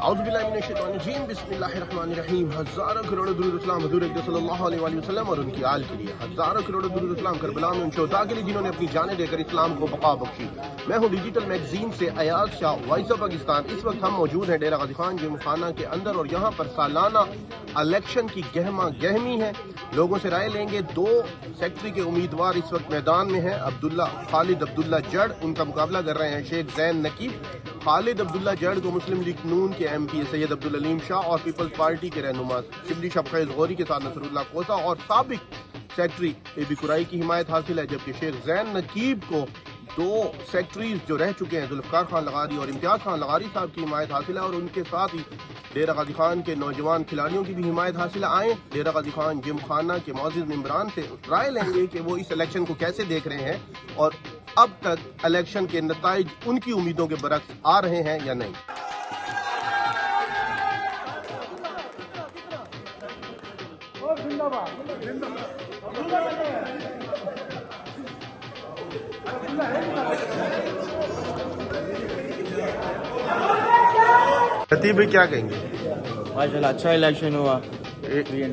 اعوذ باللہ من الشیطان الرجیم بسم اللہ الرحمن الرحیم. ہزاروں کروڑوں درود اسلام حضور اقدس صلی اللہ علیہ وآلہ وسلم اور ان کی آل کے لیے. ہزاروں کروڑوں درود اسلام کربلا میں ان شہداء کے لیے جنہوں نے اپنی جانیں دے کر اسلام کو بقا بخشی. میں ہوں ڈیجیٹل میگزین سے ایاز شاہ، وائس آف پاکستان. اس وقت ہم موجود ہیں ڈیرہ غازی خان جم خانہ کے اندر اور یہاں پر سالانہ الیکشن کی گہما گہمی ہے. لوگوں سے رائے لیں گے. 2 سیکٹری کے امیدوار اس وقت میدان میں ہیں. خالد عبداللہ جڑ ان کا مقابلہ کر رہے ہیں شیخ زین نقیب. خالد عبداللہ جڑ کو مسلم لیگ نون کے ایم پی سید عبدالعلیم شاہ اور پیپلز پارٹی کے رہنما شبلی شبخیز غوری کے ساتھ نصر اللہ کوسا اور سابق سیکٹری اے بی قرائی کی حمایت حاصل ہے، جبکہ شیخ زین نقیب کو 2 سیکٹریز جو رہ چکے ہیں ذوالفقار خان لغاری اور امتیاز خان لغاری صاحب کی حمایت حاصل ہے اور ان کے ساتھ ہی ڈیرہ غازی خان کے نوجوان کھلاڑیوں کی بھی حمایت حاصل ہے. آئیں ڈیرہ غازی خان جم خانہ کے معزز ممبران سے رائے لیں گے کہ وہ اس الیکشن کو کیسے دیکھ رہے ہیں اور اب تک الیکشن کے نتائج ان کی امیدوں کے برعکس آ رہے ہیں یا نہیں. لطیف بھائی کیا کہیں گے؟ ماشاءاللہ اچھا الیکشن ہوا.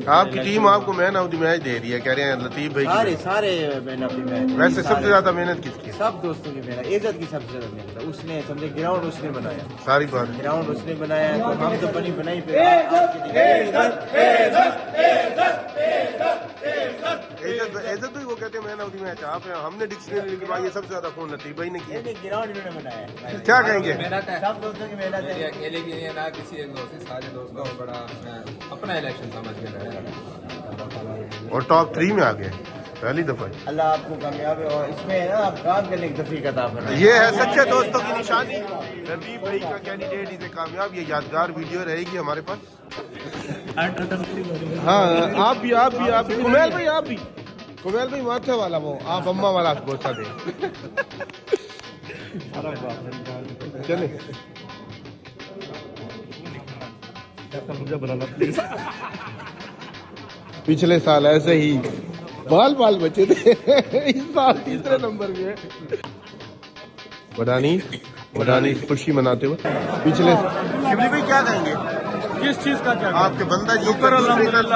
آپ کی ٹیم آپ کو مین آف دی میچ دے رہی ہے، کہہ رہے ہیں لطیف بھائی سارے مین آف دی میچ. ویسے سب سے زیادہ محنت کس کی؟ سب دوستوں کی محنت. عزت کی سب سے زیادہ محنت اس نے سمجھے گراؤنڈ اس نے بنایا. ساری بات گراؤنڈ اس نے بنایا تو ہم تو بنائی پہ عزت بھی وہ کہتے ہیں مین آف دی میچ آپ ہیں. ہم نے ڈکشنری لکھوائی ہے، سب سے زیادہ فون لطیف بھائی نے کیا. گراؤنڈ انہوں نے بنایا. کیا کہیں گے؟ سب دوستوں کی محنت ہے. اکیلے کی نہیں، نہ کسی ایک دوست سے، سارے دوستوں کو بڑا اپنا الیکشن سمجھ کے لڑا اور ٹاپ 3 میں آ گئے پہلی دفعہ. اللہ آپ کو کامیاب اور اس میں نا آپ کام کرنے کی توفیق عطا فرمائے. یہ ہے سچے دوستوں کی نشانی. لطیف بھائی کا کینڈیڈیٹ اسے کامیاب. یہ یادگار ویڈیو رہے گی ہمارے پاس. ہاں آپ بھی کمیل بھائی، آپ بھی کمیل بھائی ماتھے والا وہ آپ اماں والا گوشہ دیں. چلے پچھلے سال ایسے ہی بال بچے تھے، اس سال تیسرے نمبر پہ. وڈانی خوشی مناتے ہوئے پچھلے. شبلی بھائی کیا کہیں گے؟ کس چیز کا کیا آپ کے بندہ شکر الحمدللہ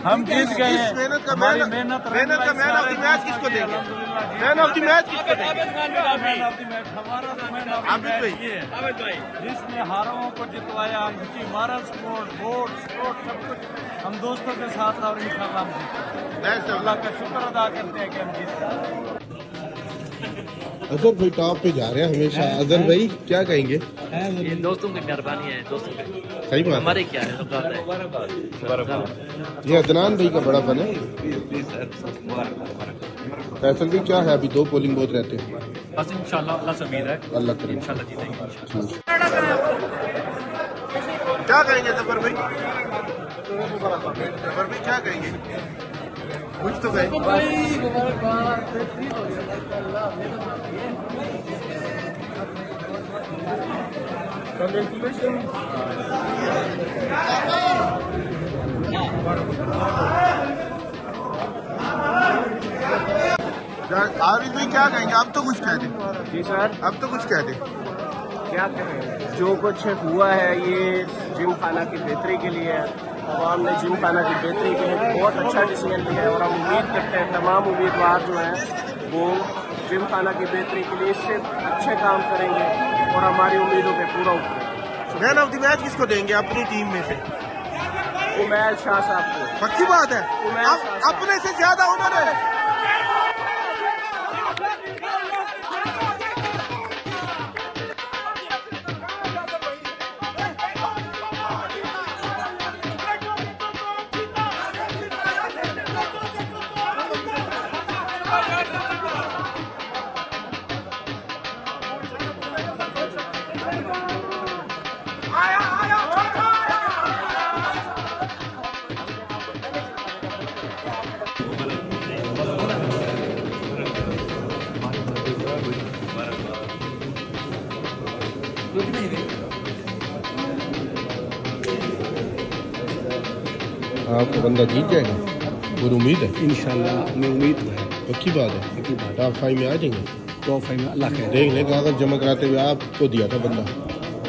ہم جیت گئے ہیں. محنت کا ہماری مین آف دی میچ کس کو دیں گے؟ مین آف دی میچ کس کو دیں گے؟ ہمارا مین آف عابد دی بھائی. میچ یہ ہے جس نے ہاروں کو جتوایا. ہم کی مارل سپورٹ ووٹ سب کچھ ہم دوستوں کے ساتھ اور انشاءاللہ ہم جیتے ہیں. اللہ کا شکر ادا کرتے ہیں کہ ہم جیت گئے. اظہر بھائی ٹاپ پہ جا رہے ہیں ہمیشہ. اظہر بھائی کیا کہیں گے؟ یہ دوستوں کی مہربانی ہے. دوستوں کی صحیح بات. ہمارے کیا ہے یہ عدنان بھائی کا بڑا فن ہے. فیصل بھی کیا ہے؟ ابھی 2 پولنگ بوتھ رہتے ہیں. بس انشاءاللہ اللہ سے امید ہے اللہ کرے. انشاءاللہ جیتیں گے. کیا کہیں گے ظفر بھائی؟ ظفر بھائی کیا کہیں گے؟ کچھ تو کہیں. عابد بھائی کیا کہیں گے؟ اب تو کچھ کہہ دیں. جی سر. اب تو کچھ کہہ دیں. کیا کریں، جو کچھ ہوا ہے یہ جم خانہ کی بہتری کے لیے ہے. عوام نے جم خانہ کی بہتری کے لیے بہت اچھا ڈیسیژن لیا ہے اور ہم امید کرتے ہیں تمام امیدوار جو ہیں وہ جم خانہ کی بہتری کے لیے اس سے اچھے کام کریں گے اور ہماری امیدوں پہ پورا اتریں گے. مین آف دی میچ کس کو دیں گے اپنی ٹیم میں سے؟ عمیر شاہ صاحب کو. پکی بات ہے. اپنے سے زیادہ انہوں نے آپ کا بندہ جیت جائے گا. پوری امید ہے انشاءاللہ میں امید ہے. پکی بات ہے. ٹاپ 5 میں آ جائیں گے. ٹاپ 5 میں اللہ خیر. دیکھ لیں کاغذ جمع کراتے ہوئے آپ کو دیا تھا بندہ.